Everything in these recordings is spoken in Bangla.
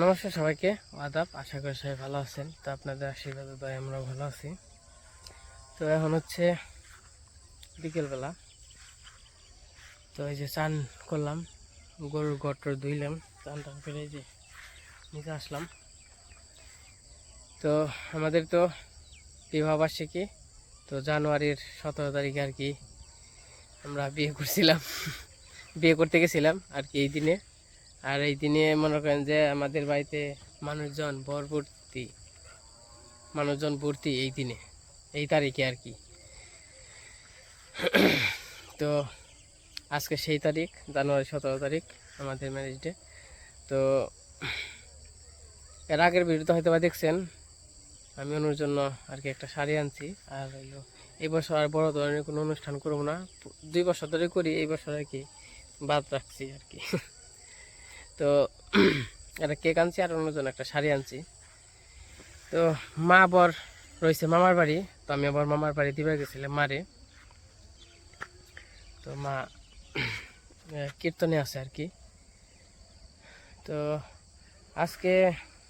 নমস্কার সবাইকে, আদাব। আশা করি সবাই ভালো আছেন। তো আপনাদের আশীর্বাদে দয় আমরা ভালো আছি। তো এখন হচ্ছে বিকেলবেলা। তো এই যে চান করলাম, গরুর গটর ধুইলাম, চান টান করে এই যে নিচে আসলাম। তো আমাদের তো বিবাহবার্ষিকী, তো জানুয়ারির 17 তারিখে আর কি আমরা বিয়ে করছিলাম, বিয়ে করতে গেছিলাম আর কি এই দিনে। আর এই দিনে মনে করেন যে আমাদের বাড়িতে মানুষজন ভর্তি এই দিনে, এই তারিখে আর কি। তো আজকে সেই তারিখ, জানুয়ারি 17 তারিখ আমাদের ম্যারেজ ডে। তো এর আগের ভিডিওতে হয়তো বা দেখছেন আমি অনুর জন্য আর কি একটা শাড়ি আনছি। আর হইলো এই বছর আর বড় ধরনের কোনো অনুষ্ঠান করবো না, 2 বছর ধরে করি, এই বছর আর কি বাদ রাখছি আর কি। তো একটা কেক আনছি আর অনুর জন্য একটা শাড়ি আনছি। তো মা আবার রয়েছে মামার বাড়ি, তো আমি আবার মামার বাড়ি দিবে গেছিলাম মারে। তো মা কীর্তনে আছে আর কি। তো আজকে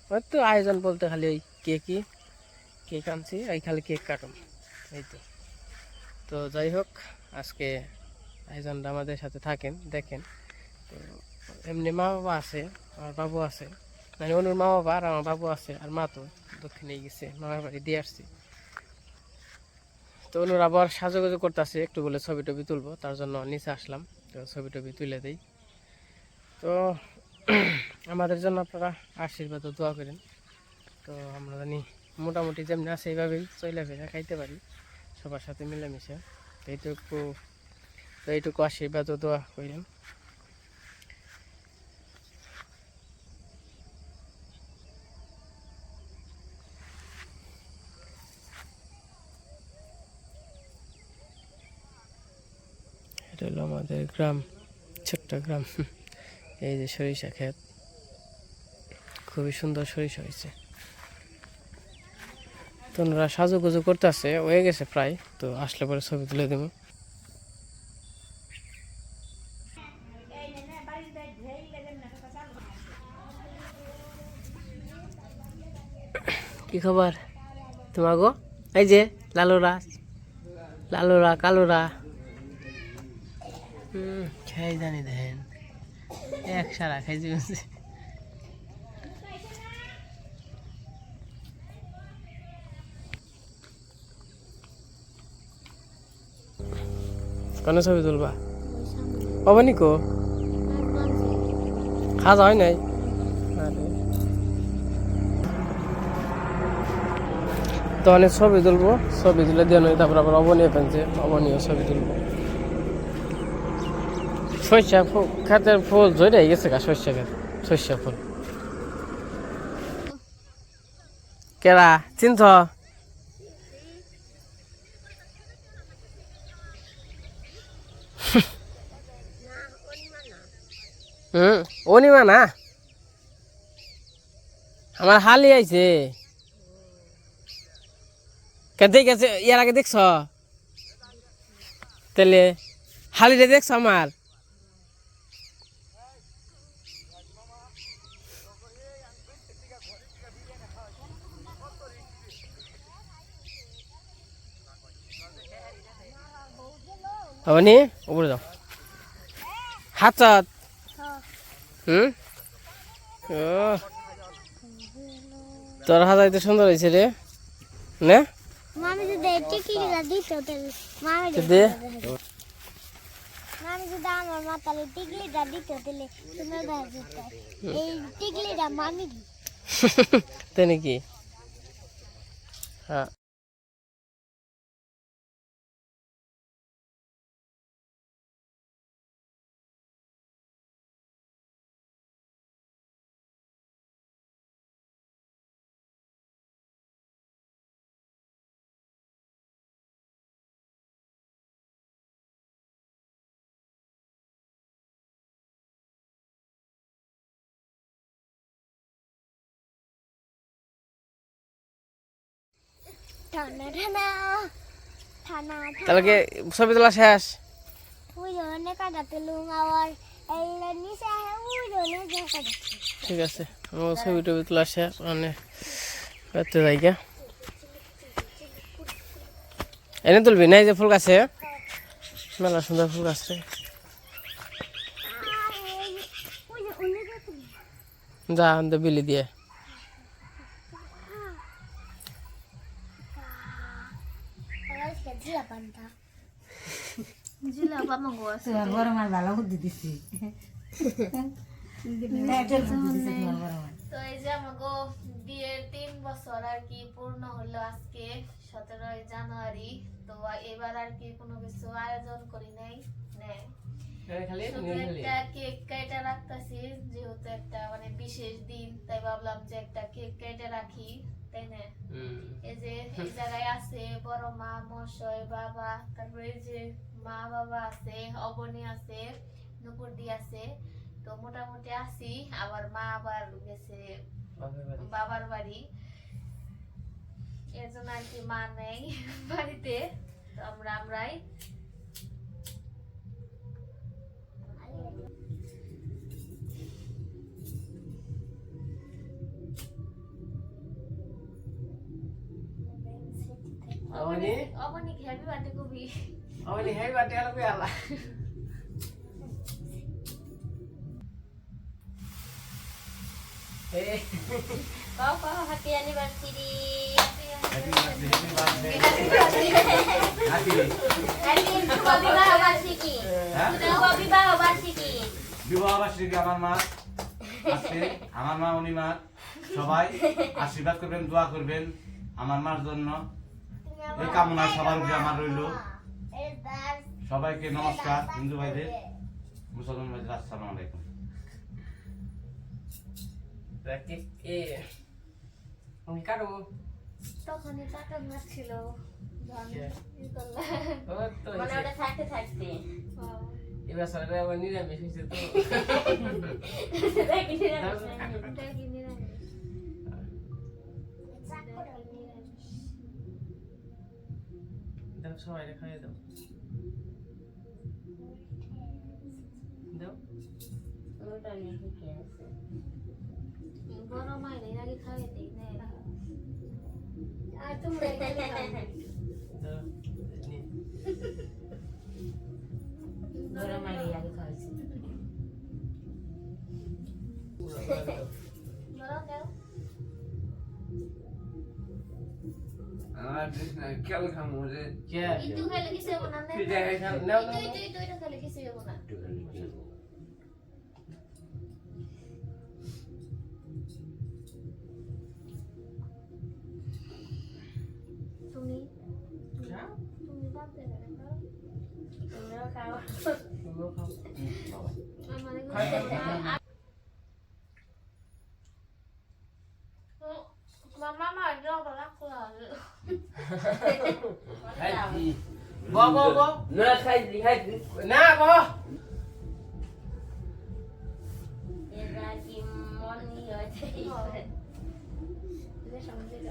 হয়তো আয়োজন বলতে খালি ওই কেক আনছি, এই খালি কেক কাটুন, এই তো। তো যাই হোক, আজকে আয়োজনটা আমাদের সাথে থাকেন, দেখেন। তো এমনি মা বাবা আছে, আমার বাবু আছে, মানে অনুর মা বাবা আর আমার বাবু আছে, আর মা তো দক্ষিণে গেছে, মামার বাড়ি দিয়ে আসছি। তো অনুর আবার সাজুগুজু করতেছে, একটু বলে ছবি টবি তুলবো, তার জন্য নিচে আসলাম। তো ছবি টবি তুলে দিই। তো আমাদের জন্য আপনারা আশীর্বাদ ও দোয়া করেন। তো আমরা জানি মোটামুটি যেমনি আছে এইভাবেই চলে ফেরা খাইতে পারি সবার সাথে মিলেমিশে। এইটুকু আশীর্বাদ ও দোয়া করেন। এটা হলো আমাদের গ্রাম, ছোট্ট গ্রাম। এই যে সরিষা ক্ষেত, খুবই সুন্দর সরিষা হয়েছে। তো ওনারা সাজুগুজু করতেছে, হয়ে গেছে প্রায়। তো আসলে পরে ছবি তুলে দেবো। কি খবর তোমার গো? এই যে লালুরা কালুরা খেয়ে জানি দেন এক সারা খাইছি। কেন ছবি তুলবা? অবানি কো খাওয়া হয় নাই? তো অনেক ছবি তুলবো, ছবি তুলে দিয়ে নয়, তারপর আবার অবনীয় ফেলছে, অবনীয় ছবি তুলবো। সর্ষা খাতের ফুল জড়ে গেছে গা, সর্ষা ফুল। কেরা চিনছ? অনিমা না, আমার হালি আইছে। গেছে ইয়ার আগে দেখছ? তাহলে হালিরে দেখছ আমার? অবনি উপরে যাও, হাত চাত। ও তোর হাজাইতে সুন্দর হয়েছে রে না? মামি যদি টিকলিটা দিত তাহলে মামি যদি আমার মাথালে টিকলিটা দিত তাহলে সুন্দর দেখা যেত। এই টিকলিটা মামি তাই নাকি? হ্যাঁ। টানা টানা তাহলে কি ছবি তোলা শেষ? ঠিক আছে, আমার ছবি টবি তোলা শেষ, মানে করতে যাই গা। এনে তুলবি না? এই যে ফুল গাছে মেলা সুন্দর ফুল গাছ রে। যা বিলি দিয়ে গরম আর ভালো বুদ্ধি দিছি। তো এই যে আমাকে বিয়ের 3 বছর আর কি পূর্ণ হলো আজকে 17 জানুয়ারি। তো এবার আর কি কোনো কিছু আয়োজন করি নাই, শুধু একটা কেক কেটে রাখতেছি, যেহেতু একটা মানে বিশেষ দিন, তাই ভাবলাম যে একটা কেক কেটে রাখি, তাই না? এই যে এই জায়গায় আছে বড় মা, মশাই, বাবা, তারপরে এই যে মা বাবা আছে, অবনী আছে, নুপুরদি আছে। তো মোটামুটি আছি। আবার মা আবার গেছে বাবার বাড়ি, এর জন্য আর কি মা নেই বাড়িতে। তো আমরাই অবনী হ্যাপি বার্থডে কবি। অবনী হ্যাপি বার্থডে হলো কই আলা। Papa, happy anniversary. Happy বিবাহবার্ষিকী। বিবাহবার্ষিকী আমার মা আজকে, আমার মা উনি মা, সবাই আশীর্বাদ করবেন, দোয়া করবেন আমার মার জন্য। এই কামনা সবার উপরে আমার রইল। সবাইকে নমস্কার, হিন্দু ভাইদের, মুসলমান ভাইদের আসসালামু আলাইকুম। তখনই কাটন মারছিল মানে ওটা থাকতে থাকতে এবার সরকার আবার নিরামিষ হয়েছে তো। দাও সবাই খাইয়ে দাও, দাও। ওটা নিয়ে কি আছে বড় মায়ের এর আগে খাওয়াই দিই না, আর তোমরা এখানে খাও। দাও, নে। গরম মাইরে আগে খাইছি। পুরো দাও, দাও। বড় দাও। খেয়াল খামো যে কে? ইতু খাইলে কিছু হবে না, না? তুই যাই খাও, নাও, নাও, তুই এটা খাইলে কিছু হবে না। তুমি খাও, তুমি বাপে না খাও। তোমরাও খাও। তুমিও খাও। বাবা। আমাদের খাই দাও, ঘরে খাই দাও। মামা যাও বলা খোলা। বো, বো, বো। না খাইছি খাইছি না, বো। এরা কি মন নিয়ে হয়েছে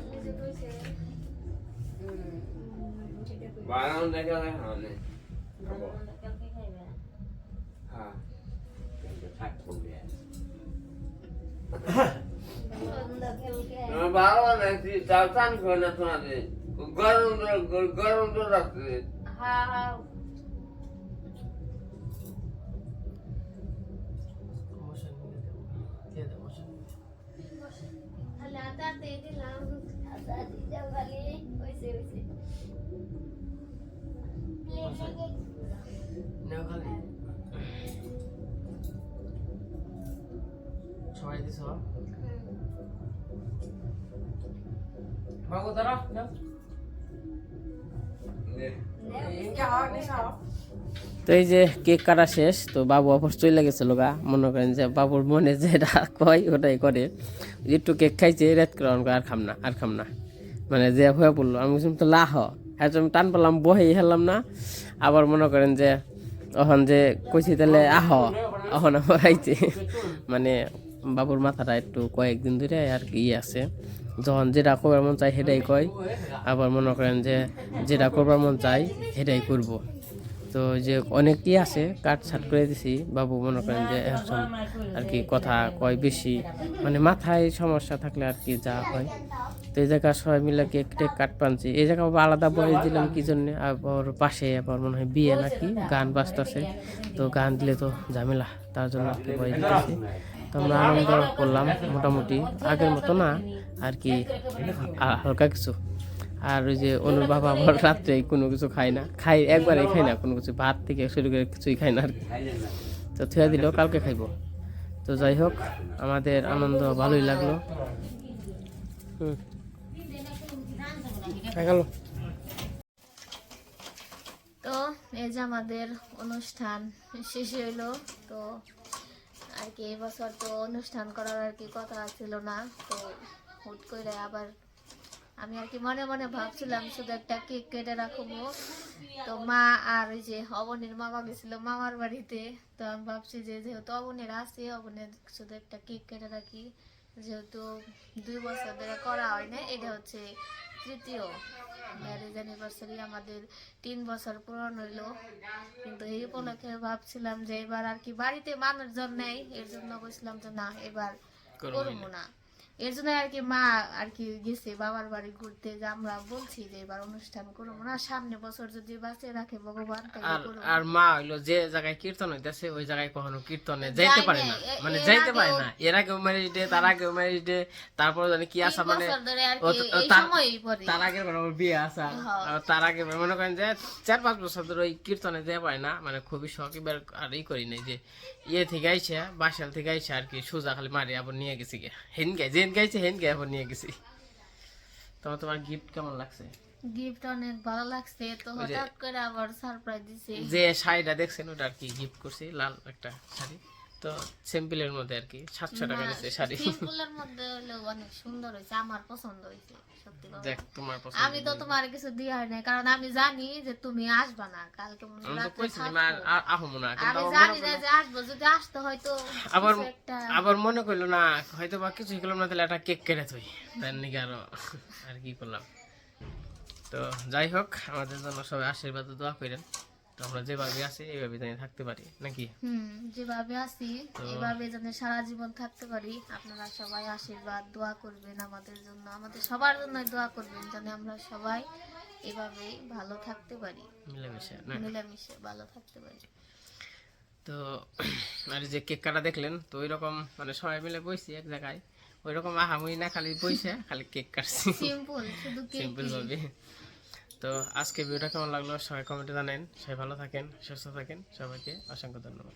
নিজে কইছে বানানো দেখে খাওয়ানে কালকে খাইবে হ্যাঁ থাক করবে তোমার বাবা নাকি চাল চান করে না শোনাতে গরম তো রাখছে হ্যাঁ হ্যাঁ মশা নিয়ে দেবো। দিয়ে দাও মশা। খালি আটাতে দিলাম। আচ্ছা দিদাও খালি হইছে হইছে নাও খালি। সবাই দিছ? বাবু ধরো, নাও। তো এই যে কেক কাটা শেষ, তো বাবু অফার চলে গেছে লোকা, মনে করেন যে বাবুর মনে যেটা কয় ওটাই করে। একটু কেক খাইছে রাত করে আর খাম না, আর খাম না, মানে যে হয়ে পড়লো। আমি বলছিলাম তো লাহ, হ্যাঁ আমি টান পেলাম, বহে হেলাম না। আবার মনে করেন যে এখন যে কইছি তাহলে এখন আমার আইছে, মানে বাবুর মাথাটা একটু কয়েকদিন ধরে আর কি আছে, যখন যেটা করবার মন চায় সেটাই কয়, আবার মনে করেন যে যেটা করবার মন চায় সেটাই করব। তো যে অনেকেই আছে কাট ছাট করে দিছি, বাবু মনে করেন যে এখন আর কি কথা কয় বেশি, মানে মাথায় সমস্যা থাকলে আর কি যা হয়। তো এই জায়গা সবাই মিলে কেক টেক কাট পানছি, এই জায়গা আবার আলাদা বয়স দিলাম কি জন্যে, আবার পাশে আবার মনে হয় বিয়ে নাকি গান বাজতেছে, তো গান দিলে তো ঝামেলা, তার জন্য আর কি বয়স দিতেছি। তো আমরা আনন্দ করলাম মোটামুটি, আগের মতো না আর কি, হালকা কিছু। আর ওই যে অনুর বাবা আবার রাত্রে কোনো কিছু খায় না, একবারে খাই না কোনো কিছু, ভাত থেকে শুরু করে কিছুই খায় না আর কি। তো থুয়া দিল, কালকে খাইব। তো যাই হোক, আমাদের আনন্দ ভালোই লাগলো। গেল। তো এই যে আমাদের অনুষ্ঠান শেষ হইলো। তো আর কি এবছর তো অনুষ্ঠান করার আর কি কথা ছিল না, তো হুট করে আবার আমি আর কি মনে মনে ভাবছিলাম শুধু একটা কেক কেটে রাখবো। তো মা আর ওই যে অবনীর মামা গেছিল মামার বাড়িতে, তো আমি ভাবছি যে যেহেতু অবনীর আছে, অবনীর শুধু একটা কেক কেটে রাখি, যেহেতু 2 বছর ধরে করা হয় না, এটা হচ্ছে তৃতীয় ম্যারেজ অ্যানিভার্সারি, আমাদের 3 বছর পূরণ হইলো। কিন্তু এই উপলক্ষে ভাবছিলাম যে এবার আর কি বাড়িতে মানুষজন নেই, এর জন্য বলছিলাম যে না এবার করবো না। এর জন্য আর কি মা আর কি গেছে বাবার বাড়ি ঘুরতে, যে আমরা বলছি যে এবার অনুষ্ঠান করবো না, সামনে বছর যদি বাঁচিয়ে রাখে ভগবান তাহলে করবো। আর মা হইলো যে জায়গায় কীর্তন হইতেছে ওই জায়গায় কখনো কীর্তনে যাইতে পারে না, মানে যাইতে পারে না। এর আগেও ম্যারেজ ডে, তার আগেও ম্যারেজ ডে, তারপরে জানি কি আসা, মানে তার আগের বার আমার বিয়ে আসা, তার আগে মনে করেন যে 4-5 বছর ধরে ওই কীর্তনে যেতে পারে না, মানে খুবই শখ। এবার আর ই করি নাই যে ইয়ে থেকে আইসে, বাসাল থেকে আইসে আর কি সোজা খালি মারি আবার নিয়ে গেছি গে, যেন গাইছে হেন গে আবার নিয়ে গেছি। তোমার গিফট কেমন লাগছে? গিফট অনেক ভালো লাগছে। তো হঠাৎ করে আবার সারপ্রাইজ দিছে, যে শাড়িটা দেখছেন ওটা আর কি গিফট করছি, লাল একটা শাড়ি, তো সিম্পলের মধ্যে আর কি 700 টাকা নিচ্ছে শাড়ি। সিম্পলের মধ্যে হলো অনেক সুন্দর হয়েছে, আমার পছন্দ হয়েছে সত্যি কথা। দেখ তোমার পছন্দ। আমি তো তোমার কিছু দিয়া হয় না, কারণ আমি জানি যে তুমি আসবা না কালকে, মনে আমি তো রাতে কইছিলাম থাকবো। আর আহমু না, কিন্তু আমি আমার জানি মনে না করলো- যে আসবো, যদি আসতে হয়তো আবার কিছু একটা আবার মনে করলো না হয়তো বা কিছু করলাম না, তাহলে একটা কেক কেটে থই, তার নাকি আরো আর কি করলাম। তো যাই হোক, আমাদের জন্য সবাই আশীর্বাদ ও দোয়া করেন, তো আমরা যেভাবে আছি এইভাবে জানি থাকতে পারি নাকি। যেভাবে আছি এভাবে যেন সারা জীবন থাকতে পারি। আপনারা সবাই আশীর্বাদ দোয়া করবেন আমাদের জন্য, আমাদের সবার জন্য দোয়া করবেন, যেন আমরা সবাই এভাবেই ভালো থাকতে পারি, মিলেমিশে না। মিলেমিশে ভালো থাকতে পারি। তো আর যে কেক কাটা দেখলেন, তো ওই রকম মানে সবাই মিলে বইছি এক জায়গায়, ওই রকম আহামুই না, খালি বইছে খালি কেক কাটছি সিম্পল, শুধু সিম্পল ভাবে। তো আজকে ভিডিওটা কেমন লাগলো সবাই কমেন্টে জানেন। সবাই ভালো থাকেন, সুস্থ থাকেন, সবাইকে অসংখ্য ধন্যবাদ।